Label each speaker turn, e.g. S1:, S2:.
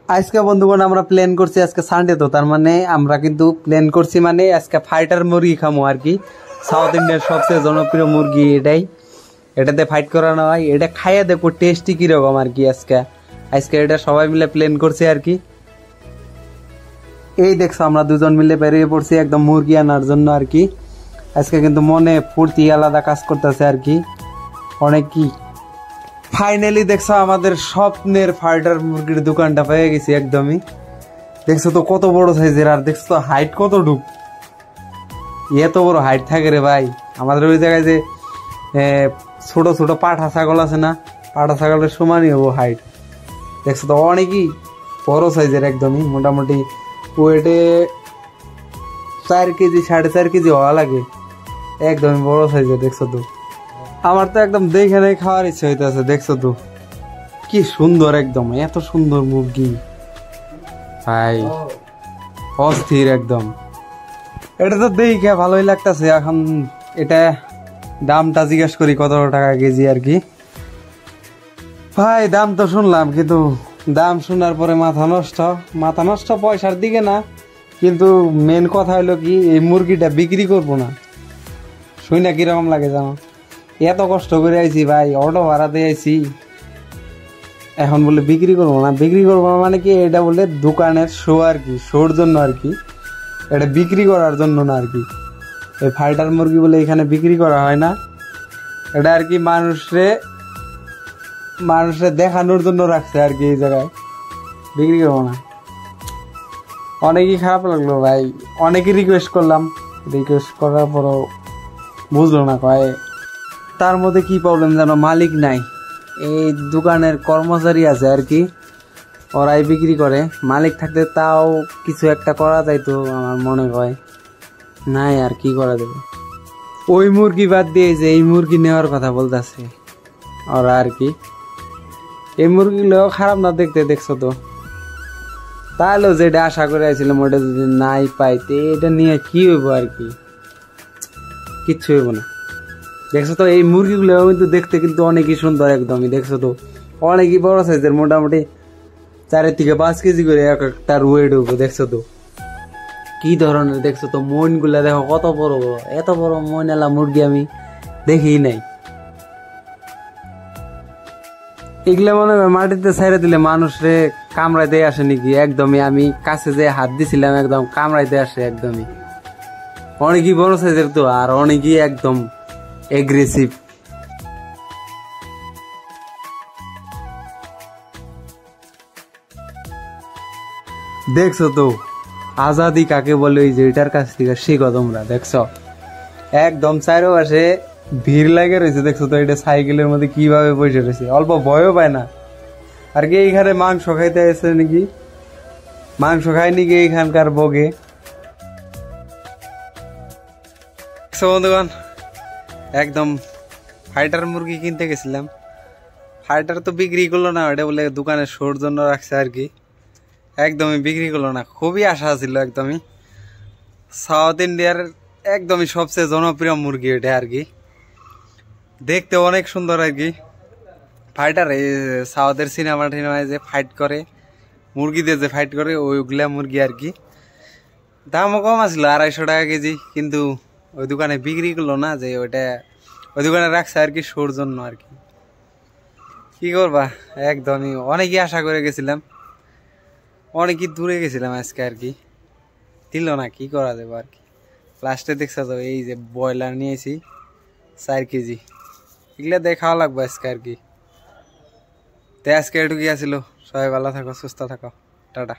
S1: আজকে বন্ধুগণ আমরা প্ল্যান করছি, আজকে সানডে তো তার মানে আমরা কিন্তু প্ল্যান করছি মানে আজকে ফাইটার মুরগি খামো আর কি। সাউথ ইন্ডিয়ার সবচেয়ে জনপ্রিয় মুরগি এটাই, এটাতে ফাইট করানো হয়। এটা খাইয়ে দেখো টেস্টি কিরকম আর কি। আজকে আজকে এটা সবাই মিলে প্ল্যান করছি আর কি। এই দেখছো আমরা দুজন মিলে বেরিয়ে পড়ছি একদম মুরগি আনার জন্য আর কি। আজকে কিন্তু মনে ফুর্তি আলাদা কাজ করতেছে আর কি, অনেক কি। ফাইনালি দেখছো আমাদের স্বপ্নের ফাইটার মুরগির দোকানটা পেয়ে গেছি একদমই। দেখছো তো কত বড় সাইজের, আর দেখছো তো হাইট কতটুক, এত বড় হাইট থাকে রে ভাই। আমাদের ওই জায়গায় যে ছোট ছোট পাঠা ছাগল আছে না, পাঠা ছাগলের সমানই হবো হাইট। দেখছো তো অনেকই বড় সাইজের একদমই, মোটামুটি ওয়েটে 4 কেজি 4.5 কেজি হওয়া লাগে, একদমই বড় সাইজের। দেখছো তো আমার তো একদম দেখে নেই খাওয়ার ইচ্ছা হইতেছে। দেখছো তো কি সুন্দর, একদম এত সুন্দর মুরগি ভাই, অস্থির একদম। এটা তো দেখে ভালোই লাগতেছে। এখন এটা দামটা জিজ্ঞেস করি কত টাকা কেজি আর কি। ভাই দাম তো শুনলাম, কিন্তু দাম শোনার পরে মাথা নষ্ট পয়সার দিকে না, কিন্তু মেন কথা হলো কি এই মুরগিটা বিক্রি করবো না। শুই না কিরকম লাগে জানো, এত কষ্ট করে আইছি ভাই, অটো ভাড়াতে আইছি, এখন বলে বিক্রি করবো না। বিক্রি করবো না মানে কি, এটা বলে দোকানের শো আর কি, শোর জন্য আর কি, এটা বিক্রি করার জন্য না আর কি। এই ফাইটার মুরগি বলে এখানে বিক্রি করা হয় না, এটা আর কি মানুষে দেখানোর জন্য রাখছে আর কি। এই জায়গায় বিক্রি করবো না। অনেকই খারাপ লাগলো ভাই, অনেকই রিকোয়েস্ট করলাম, রিকোয়েস্ট করার পরও বুঝলো না। কয় তার মধ্যে কি প্রবলেম জানো, মালিক নাই, এই দোকানের কর্মচারী আছে আর কি, ওরাই বিক্রি করে। মালিক থাকতে তাও কিছু একটা করা যাইতো আমার মনে হয়, নাই আর কি করা যাবে। ওই মুরগি বাদ দিয়ে যে এই মুরগি নেওয়ার কথা বলতেছে ওরা আর কি। এই মুরগিগুলো খারাপ না দেখতে, দেখছো তো। তাহলেও যেটা আশা করে আইছিলাম ওটা যদি নাই পাইতে, এটা নিয়ে কি হইব আর কি, কিচ্ছু হইব না। দেখছো তো এই মুরগিগুলো কিন্তু দেখতে কিন্তু অনেকই সুন্দর একদমই। দেখছো তো অনেকই বড় সাইজের, মোটামুটি 4 থেকে 5 কেজি করে এক একটার ওয়েট হইব। দেখছো তো কি ধরনের, দেখছো তো মইন গুলা দেখো কত বড় বড়, এত বড় মইন এলা মুরগি আমি দেখি নাই। এগুলা মনে হয় মাটিতে ছেড়ে দিলে মানুষরে কামড়াইতে আসে নাকি, একদমই আমি কাছে যে হাত দিছিলাম একদম কামড়াইতে আসে একদমই। অনেকই বড় সাইজের তো, আর অনেকই একদম এগ্রেসিভ। দেখছো তো আজাদি কাকে বলে, ওই যে এটার কাছ থেকে শিখো তোমরা। দেখছো একদম চারপাশে ভিড় লাগে রয়েছে। দেখছো তো এটা সাইকেলের মধ্যে কিভাবে বসে রয়েছে, অল্প ভয়ও পায় না আর কি। এইখানে মাংস খাইতে আসছে নাকি, মাংস খায় নাকি এইখানকার বগে। বন্ধুগণ একদম ফাইটার মুরগি কিনতে গেছিলাম, ফাইটার তো বিক্রি করলো না, ওটা বলে দোকানে শোর জন্য রাখছে আর কি। একদমই বিক্রি করলো না, খুবই আশা ছিল একদমই। সাউথ ইন্ডিয়ার একদমই সবচেয়ে জনপ্রিয় মুরগি এটা আর কি, দেখতে অনেক সুন্দর আর কি। ফাইটার এই সাউথের সিনেমায় যে ফাইট করে, মুরগিদের যে ফাইট করে ওইগুলা মুরগি আর কি। দামও কম আসছিল, 250 টাকা কেজি, কিন্তু ওই দোকানে বিক্রি করলো না, যে ওইটা ওই দোকানে রাখছে আর কি শোর জন্য আর কি। কি করবা, একদমই অনেকই আশা করে গেছিলাম, অনেকই দূরে গেছিলাম আজকে আর কি, দিল না, কি করা যাবে আর কি। লাস্টে দেখছো তো এই যে ব্রয়লার নিয়েছি 4 কেজি, এগুলা দিয়ে খাওয়া লাগবে আজকে আর কি। তো আজকে এটুকুই আসিল, সবাই ভালো থাকো, সুস্থ থাকো, টাটা।